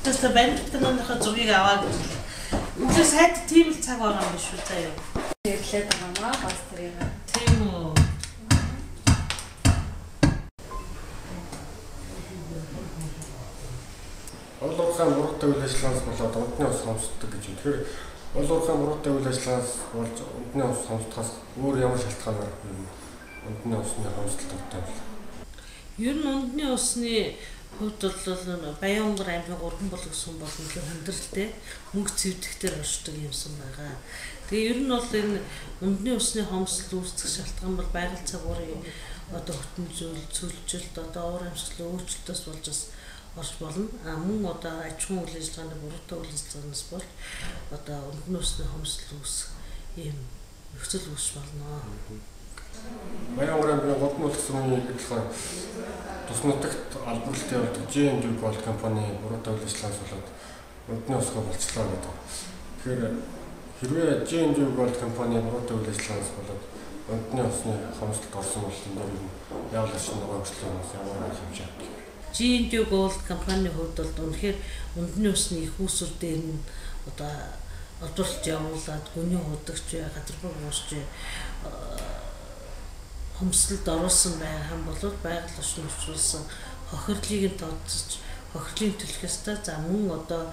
Тэстэ бэнтэнийхээ зургийг аваад үгүй сайд тийм л цаг байгаа юм биш үү заяа. Тэглээд байгаамаа бас тэрийг. Тийм үү. Олонхаа муруутай үйл ажиллагаанаас болоод унтны ус хомсддог гэж юм. Тэгэхээр олонхаа муруутай үйл ажиллагаанаас болж унтны ус хомсдохоос өөр ямар шалтгаанаар унтны усны хомсдолд ордог юм бэ? Ер нь унтны усны хувьд бол Баянгар аймгийн гурван булаг сүм бол нэлээд хүндрэлтэй мөнгө цэвдэхтэр оршдог юмсан байгаа. Тэгээ ер нь бол энэ унтны усны хомсдол үүсэх шалтгаан бол байгаль цагуурын одоо хөтөн зүйл, цөлжилт, одоо уур амьсгалын өөрчлөлтөөс болж орж болно. Мөн одоо аж ахуйн үйл ажиллагааны буруутай үйл ажиллагаанаас болж одоо унтны усны хомсдол үүсэх ийм нөхцөл үүсч болно. Баянгар аймгийн гурван булаг сүмийн адилхан тус нутагт албарлалтын явуулдаг J&J Gold компани буруутай үйл ажиллагаанаас болоод унтны усгаа болцлоо гэдэг. Тэгэхээр хэрвээ J&J Gold компани буруутай үйл ажиллагаанаас болоод унтны усны хомсдолд орсон бол энэ яавал шин нөгөөчлөөс ямар арга хэмжээ авдаг. J&J Gold компани хувьд бол үнэхээр унтны усны их үүсвэр дээр нь одоо одорлж явуулаад гүний худагч газар буурч хомсдолд оруулсан байгаа бол байгаль орчин өвчлүүлсэн хохирлыг нь тооцож хохирлын төлөх ёстой. За мөн одоо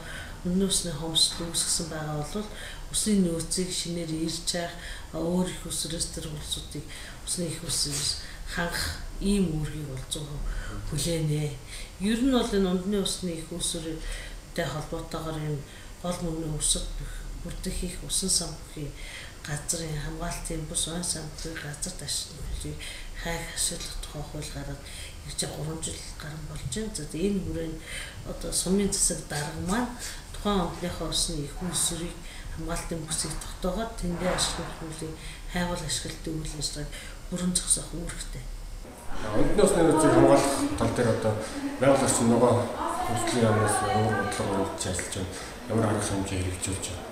унтны усны хомсдол үүсгэсэн байгаа бол усны нөөцийг шинээр ирж явах өөр их усрээс тэр улсуудыг усны их усрээс хангах ийм үүргийг бол 100% хүлээнэ. Ер нь бол энэ унтны усны их усртэй холбоотойгоор энэ гол мөрний усад бүрдэх их усан самбарын газрын хамгаалтын бус он самбарын газар ташны хайх ашиглах тухай хууль гараад ирж 3 жил гарсан болж байна. За энэ хүрээнд одоо сумын засаг дарга маань тухайн онцлогоо усны их усрыг хамгаалтын бүсийг тогтоогоод тэндээ ашиглах хуулийг хайгуул ашиглалтын үйл ажиллагааг бүрэн зогсоох үүрэгтэй. Унтны усны нөөцийг хамгаалах тал дээр одоо байгаль орчин нөгөө хүслийн яамнаас өөр бодлого өгч ажиллаж байна. Ямар арга хэмжээ хэрэгжүүлж байна.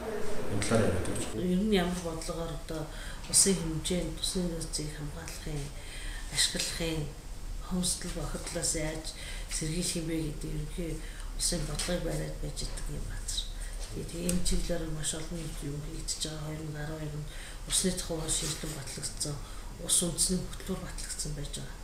Энэ талаар яриад өгч. Ер нь ямар бодлогоор одоо усын хэмжээнд усны нөөцийг хамгаалахын, ашиглахын хомсдол бохирдлоос яаж сэргийлэх юм бэ гэдэг ерөнхий улсын бодлогыг бариад байж идэг юм газар. Тэгээд энэ чиглэлээр маш олон юм хийгдэж байгаа. 2012 онд усны тухай шийдвэр батлагдсан, ус үндэсний хөтөлбөр батлагдсан байж байгаа.